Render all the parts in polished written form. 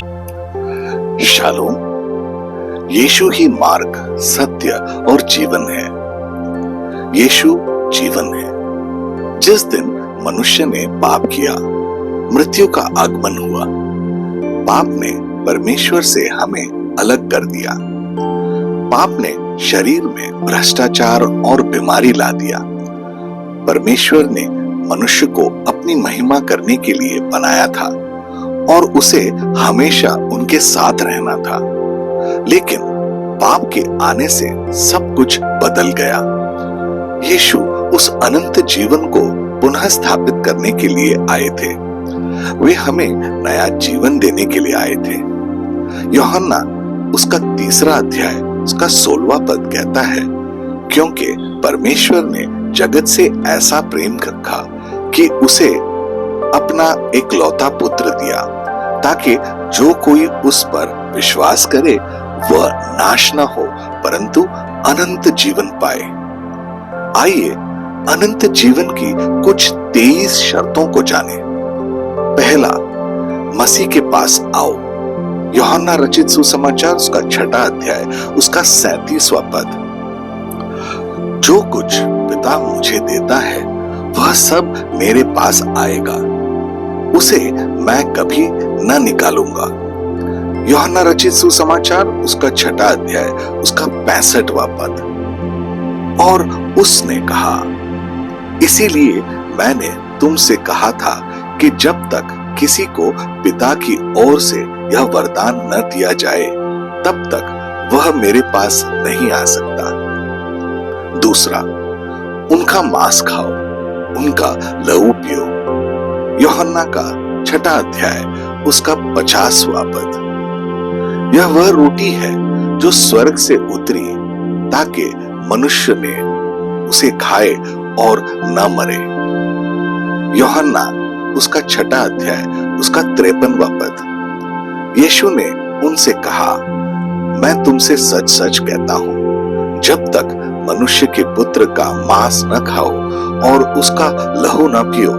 Shalom. यीशु ही मार्ग, सत्य और जीवन है। यीशु जीवन है। जिस दिन मनुष्य ने पाप किया, मृत्यु का आगमन हुआ। पाप ने परमेश्वर से हमें अलग कर दिया। पाप ने शरीर में भ्रष्टाचार और बीमारी ला दिया। परमेश्वर ने मनुष्य को अपनी महिमा करने के लिए बनाया था और उसे हमेशा उनके साथ रहना था। लेकिन पाप के आने से सब कुछ बदल गया। यीशु उस अनंत जीवन को पुनः स्थापित करने के लिए आए थे। वे हमें नया जीवन देने के लिए आए थे। यूहन्ना उसका 3 अध्याय उसका 16वां पद कहता है, क्योंकि परमेश्वर ने जगत से ऐसा प्रेम रखा कि उसे अपना एकलौता पुत्र दिया, ताकि जो कोई उस पर विश्वास करे वह नाश न हो परंतु अनंत जीवन पाए। आइए अनंत जीवन की कुछ 23 शर्तों को जाने। पहला, मसीह के पास आओ। यूहन्ना रचित सुसमाचार उसका 6 अध्याय उसका 37वां पद। जो कुछ पिता मुझे देता है वह सब मेरे पास आएगा, उसे मैं कभी न निकालूंगा। यूहन्ना रचित सुसमाचार उसका 6 अध्याय उसका 65वां पद। और उसने कहा, इसीलिए मैंने तुमसे कहा था कि जब तक किसी को पिता की ओर से यह वरदान न दिया जाए तब तक वह मेरे पास नहीं आ सकता। दूसरा, उनका मांस खाओ, उनका लहू पियो। यूहन्ना का 6 अध्याय उसका 50वां पद। यह वह रोटी है जो स्वर्ग से उतरी ताकि मनुष्य ने उसे खाए और न मरे। यूहन्ना उसका 6 अध्याय उसका 53वां पद। यीशु ने उनसे कहा, मैं तुमसे सच सच कहता हूं, जब तक मनुष्य के पुत्र का मांस न खाओ और उसका लहू न पियो,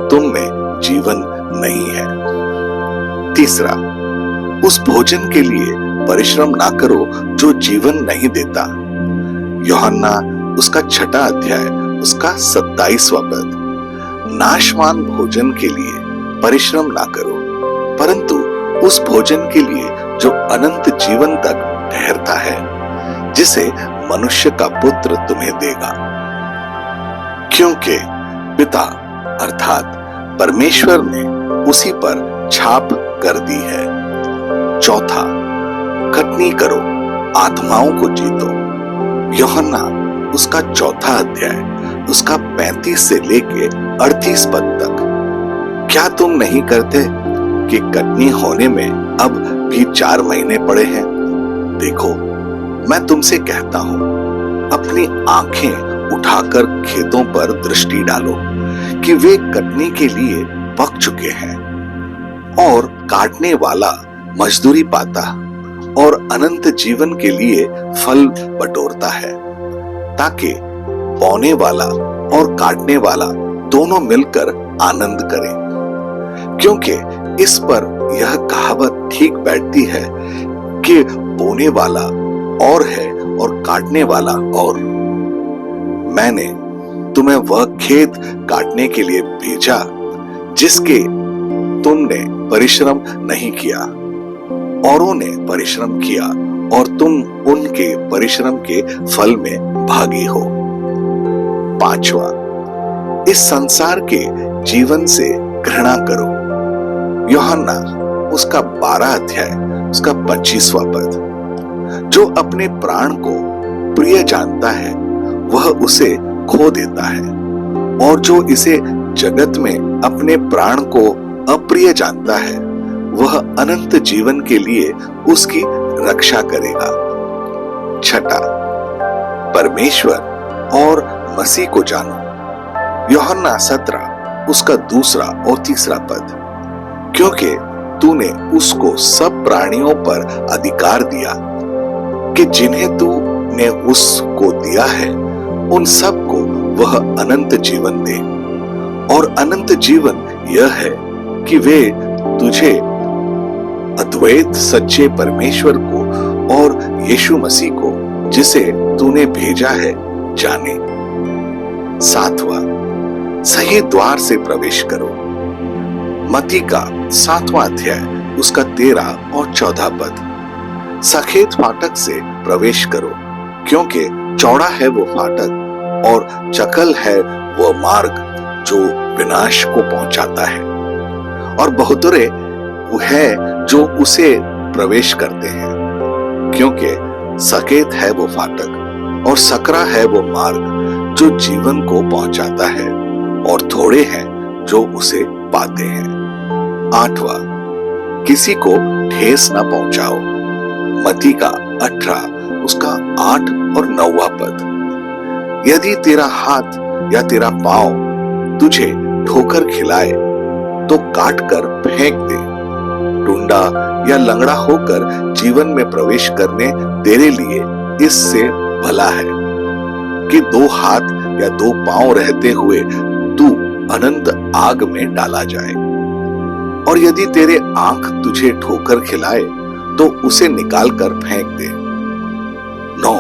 तुम में जीवन नहीं है। तीसरा, उस भोजन के लिए परिश्रम ना करो जो जीवन नहीं देता। यूहन्ना उसका 6 अध्याय उसका 27वां पद। नाशवान भोजन के लिए परिश्रम ना करो, परंतु उस भोजन के लिए जो अनंत जीवन तक ठहरता है, जिसे मनुष्य का पुत्र तुम्हें देगा। क्योंकि पिता अर्थात परमेश्वर ने उसी पर छाप कर दी है। चौथा, खटनी करो, आत्माओं को जीतो। यूहन्ना उसका 4 अध्याय उसका 35 से लेके 38 पद तक। क्या तुम नहीं करते कि कटनी होने में अब भी 4 महीने पड़े हैं? देखो, मैं तुमसे कहता हूं, अपनी आंखें उठाकर खेतों पर दृष्टि डालो कि वे कटनी के लिए पक चुके हैं और काटने वाला मजदूरी पाता और अनंत जीवन के लिए फल बटोरता है, ताकि बोने वाला और काटने वाला दोनों मिलकर आनंद करें। क्योंकि इस पर यह कहावत ठीक बैठती है कि बोने वाला और है और काटने वाला और। मैंने तुम्हें वह खेत काटने के लिए भेजा जिसके तुमने परिश्रम नहीं किया, औरों ने परिश्रम किया और तुम उनके परिश्रम के फल में भागी हो। 5वां, इस संसार के जीवन से घृणा करो। यूहन्ना उसका 12 अध्याय उसका 25वां पद। जो अपने प्राण को प्रिय जानता है वह उसे खो देता है, और जो इसे जगत में अपने प्राण को अप्रिय जानता है वह अनंत जीवन के लिए उसकी रक्षा करेगा। 6, परमेश्वर और मसीह को जानो। यूहन्ना 17 उसका 2 और 3 पद। क्योंकि तूने उसको सब प्राणियों पर अधिकार दिया कि जिन्हें तूने उसको दिया है उन सबको वह अनंत जीवन दे। और अनंत जीवन यह है कि वे तुझे अद्वैत सच्चे परमेश्वर को और यीशु मसीह को जिसे तूने भेजा है जाने। 7वां, सही द्वार से प्रवेश करो। मत्ती का 7वां अध्याय उसका 13 और 14 पद। सखेत फाटक से प्रवेश करो, क्योंकि चौड़ा है वो फाटक और चकल है वो मार्ग जो विनाश को पहुंचाता है, और बहुतरे वो है जो उसे प्रवेश करते हैं। क्योंकि सकेत है वो फाटक और सकरा है वो मार्ग जो जीवन को पहुंचाता है, और थोड़े हैं जो उसे पाते हैं। 8वां, किसी को ठेस न पहुंचाओ। मत्ती का 18 उसका 8 और 9वां पद। यदि तेरा हाथ या तेरा पांव तुझे ठोकर खिलाए तो काट कर फेंक दे। टुंडा या लंगड़ा होकर जीवन में प्रवेश करने तेरे लिए इससे भला है कि 2 हाथ या 2 पांव रहते हुए तू अनंत आग में डाला जाए। और यदि तेरे आंख तुझे ठोकर खिलाए तो उसे निकाल कर फेंक दे। 9,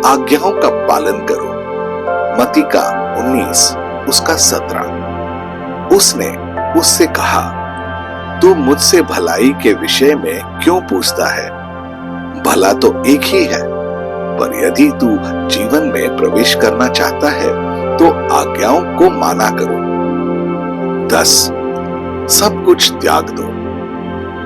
आज्ञाओं का पालन करो। मत्ती का 19 उसका 17। उसने उससे कहा, तू मुझसे भलाई के विषय में क्यों पूछता है? भला तो एक ही है, पर यदि तू जीवन में प्रवेश करना चाहता है तो आज्ञाओं को माना करो। 10, सब कुछ त्याग दो।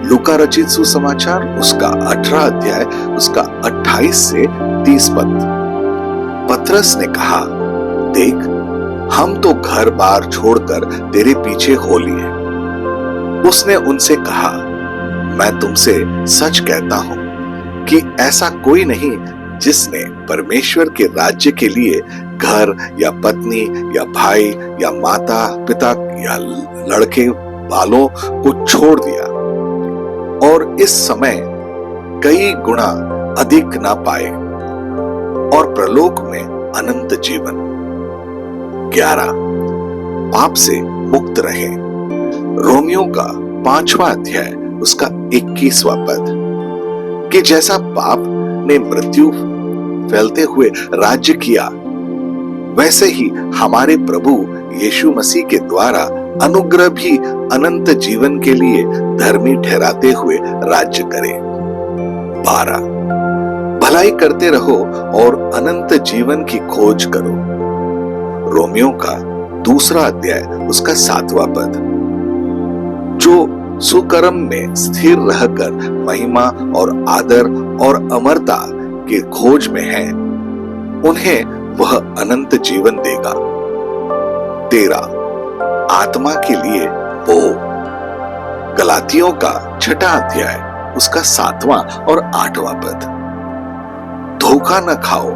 लूका रचित सुसमाचार उसका 18 अध्याय उसका 28 से 30 पद। पतरस ने कहा, देख, हम तो घर बार छोड़कर तेरे पीछे हो लिए। उसने उनसे कहा, मैं तुमसे सच कहता हूं कि ऐसा कोई नहीं जिसने परमेश्वर के राज्य के लिए घर या पत्नी या भाई या माता पिता या लड़के वालों को छोड़ दिया और इस समय कई गुना अधिक ना पाए और प्रलोक में अनंत जीवन। 11, पाप से मुक्त रहे। रोमियो का 5वां अध्याय उसका 21वां पद। कि जैसा पाप ने मृत्यु फैलते हुए राज्य किया, वैसे ही हमारे प्रभु यीशु मसीह के द्वारा अनुग्रह भी अनंत जीवन के लिए धर्मी ठहराते हुए राज्य करे। 12, भलाई करते रहो और अनंत जीवन की खोज करो। रोमियो का 2 अध्याय उसका 7वां पद। जो सुकर्म में स्थिर रहकर महिमा और आदर और अमरता के खोज में हैं, उन्हें वह अनंत जीवन देगा। 13, आत्मा के लिए वो। गलातियों का 6वां अध्याय उसका 7वां और 8वां पद। धोखा न खाओ,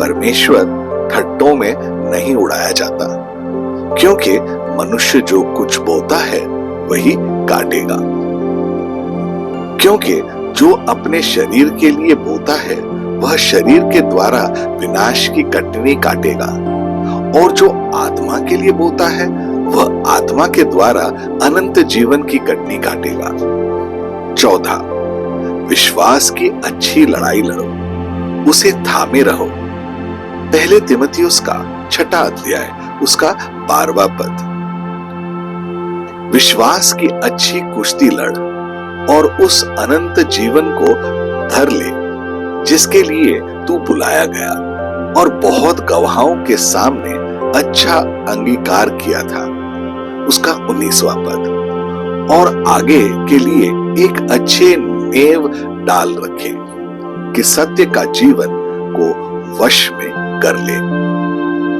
परमेश्वर ठट्टों में नहीं उड़ाया जाता, क्योंकि मनुष्य जो कुछ बोता है वही काटेगा। क्योंकि जो अपने शरीर के लिए बोता है वह शरीर के द्वारा विनाश की कटनी काटेगा, और जो आत्मा के लिए बोता है वह आत्मा के द्वारा अनंत जीवन की कटनी काटेगा। 14, विश्वास की अच्छी लड़ाई लड़ो, उसे थामे रहो। पहले तिमुथियुस का 6वां अध्याय उसका 12वां पद। विश्वास की अच्छी कुश्ती लड़ और उस अनंत जीवन को धर ले जिसके लिए तू बुलाया गया और बहुत गवाहों के सामने अच्छा अंगीकार किया था। उसका 19वां पद। और आगे के लिए एक अच्छे नेव डाल रखे कि सत्य का जीवन को वश में कर ले।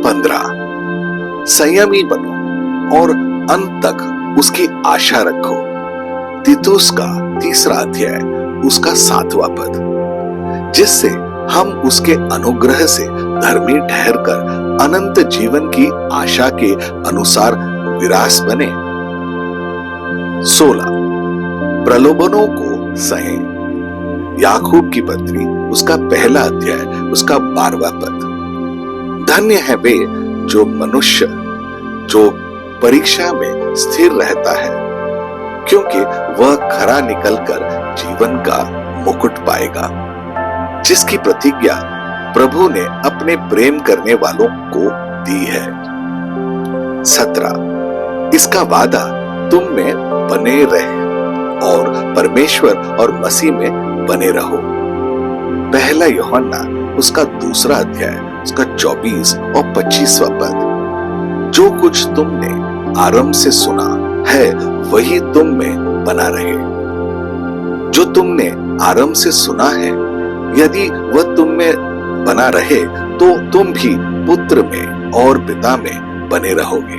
15, संयमी बनो और अंत तक उसकी आशा रखो। तीतुस का 3 अध्याय उसका 7वां पद। जिससे हम उसके अनुग्रह से धर्मी ठहरकर अनंत जीवन की आशा के अनुसार विरास बने। 16, प्रलोभनों को सहें। याकूब की पत्री उसका 1 अध्याय उसका 12वां पद। धन्य है वे जो मनुष्य जो परीक्षा में स्थिर रहता है, क्योंकि वह खरा निकलकर जीवन का मुकुट पाएगा, जिसकी प्रतिज्ञा प्रभु ने अपने प्रेम करने वालों को दी है। 17 इसका वादा तुम में बने रहे और परमेश्वर और मसीह में बने रहो। पहला यूहन्ना उसका 2 अध्याय उसका 24 और 25वां पद। जो कुछ तुमने आरंभ से सुना है वही तुम में बना रहे। जो तुमने आरंभ से सुना है, यदि वह तुम में बना रहे तो तुम भी पुत्र में और पिता में बने रहोगे।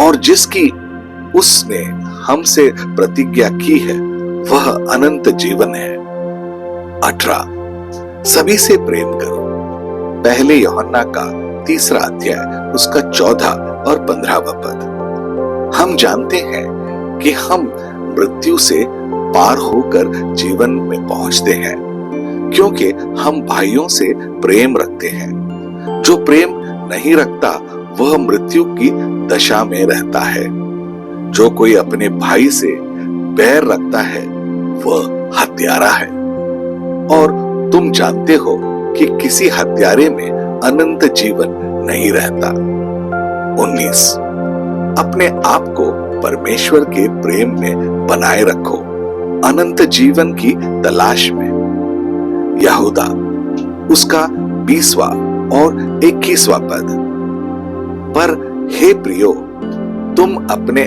और जिसकी उसने हमसे प्रतिज्ञा की है वह अनंत जीवन है। 18 सभी से प्रेम करो। पहले यूहन्ना का 3 अध्याय उसका 14 और 15वां पद। हम जानते हैं कि हम मृत्यु से पार होकर जीवन में पहुंचते हैं, क्योंकि हम भाइयों से प्रेम रखते हैं। जो प्रेम नहीं रखता वह मृत्यु की दशा में रहता है। जो कोई अपने भाई से बैर रखता है वह हत्यारा है, और तुम जानते हो कि किसी हत्यारे में अनंत जीवन नहीं रहता। 19 अपने आप को परमेश्वर के प्रेम में बनाए रखो, अनंत जीवन की तलाश में। यहूदा उसका 20वां और 21वां पद। पर हे प्रियो, तुम अपने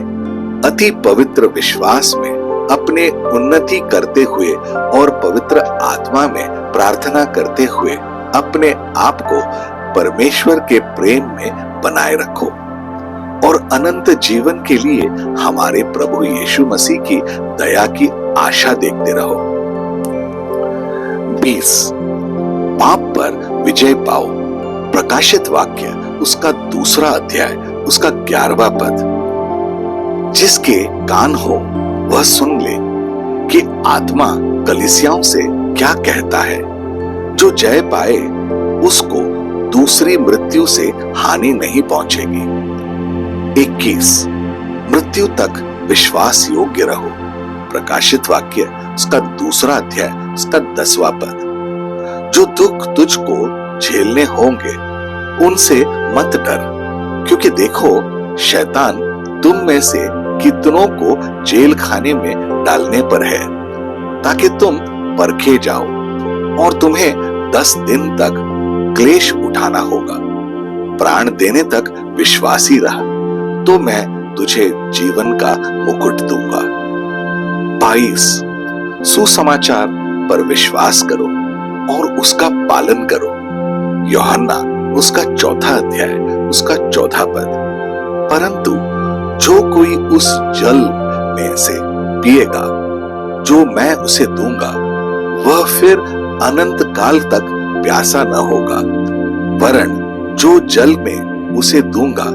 अति पवित्र विश्वास में अपने उन्नति करते हुए और पवित्र आत्मा में प्रार्थना करते हुए अपने आप को परमेश्वर के प्रेम में बनाए रखो, और अनंत जीवन के लिए हमारे प्रभु यीशु मसीह की दया की आशा देखते रहो। 20 पाप पर विजय पाओ। प्रकाशित वाक्य उसका 2 अध्याय उसका 11वां पद। जिसके कान हो वह सुन ले कि आत्मा कलीसियाओं से क्या कहता है। जो जय पाए उसको दूसरी मृत्यु से हानि नहीं पहुंचेगी। 21 मृत्यु तक विश्वास योग्य रहो। प्रकाशित वाक्य उसका 2 अध्याय उसका 10वां पद। जो दुख तुझको झेलने होंगे उनसे मत डर, क्योंकि देखो शैतान तुम में से कितनों को जेल खाने में डालने पर है, ताकि तुम परखे जाओ, और तुम्हें 10 दिन तक क्लेश उठाना होगा। प्राण देने तक विश्वासी रह तो मैं तुझे जीवन का मुकुट दूंगा। 22 सुसमाचार पर विश्वास करो और उसका पालन करो। यूहन्ना उसका 4 अध्याय उसका 14 पद। परंतु जो कोई उस जल में से पिएगा जो मैं उसे दूंगा, वह फिर अनंत काल तक प्यासा न होगा, वरन जो जल में उसे दूंगा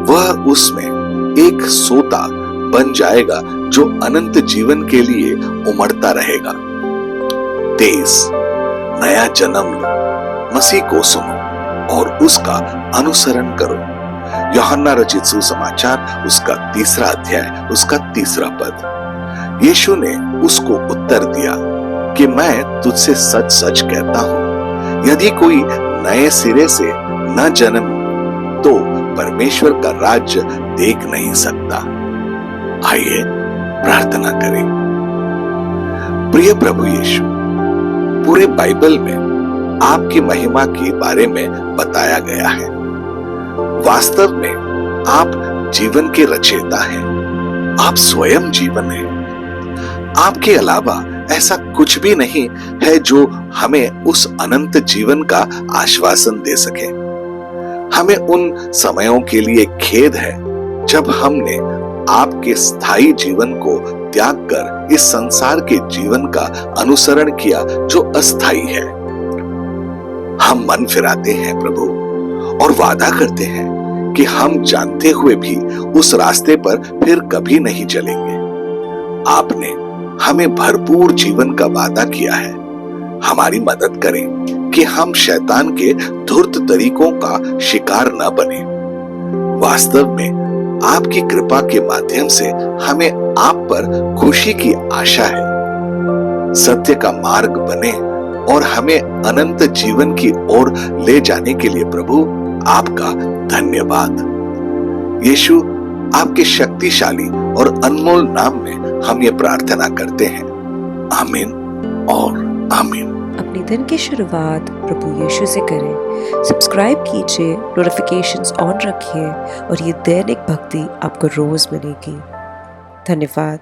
वह उसमें एक सोता बन जाएगा जो अनंत जीवन के लिए उमड़ता रहेगा। 23 नया जन्म लो, मसीह को सुनो और उसका अनुसरण करो। यूहन्ना रचित सुसमाचार उसका 3 अध्याय उसका 3 पद। यीशु ने उसको उत्तर दिया कि मैं तुझसे सच सच कहता हूं, यदि कोई नए सिरे से न जन्म तो परमेश्वर का राज्य देख नहीं सकता। आइए प्रार्थना करें। प्रिय प्रभु यीशु, पूरे बाइबल में आपकी महिमा के बारे में बताया गया है। वास्तव में आप जीवन के रचयिता हैं। आप स्वयं जीवन हैं। आपके अलावा ऐसा कुछ भी नहीं है जो हमें उस अनंत जीवन का आश्वासन दे सके। हमें उन समयों के लिए खेद है जब हमने आपके स्थायी जीवन को त्याग कर इस संसार के जीवन का अनुसरण किया जो अस्थायी है। हम मन फिराते हैं प्रभु और वादा करते हैं कि हम जानते हुए भी उस रास्ते पर फिर कभी नहीं चलेंगे। आपने हमें भरपूर जीवन का वादा किया है। हमारी मदद करें कि हम शैतान के धूर्त तरीकों का शिकार न बने। वास्तव में आपकी कृपा के माध्यम से हमें आप पर खुशी की आशा है। सत्य का मार्ग बने और हमें अनंत जीवन की ओर ले जाने के लिए प्रभु आपका धन्यवाद। यीशु, आपके शक्तिशाली और अनमोल नाम में हम ये प्रार्थना करते हैं। आमीन और आमीन। अपने दिन की शुरुआत प्रभु यीशु से करें। सब्सक्राइब कीजिए, नोटिफिकेशंस ऑन रखिए और ये दैनिक भक्ति आपको रोज मिलेगी। धन्यवाद।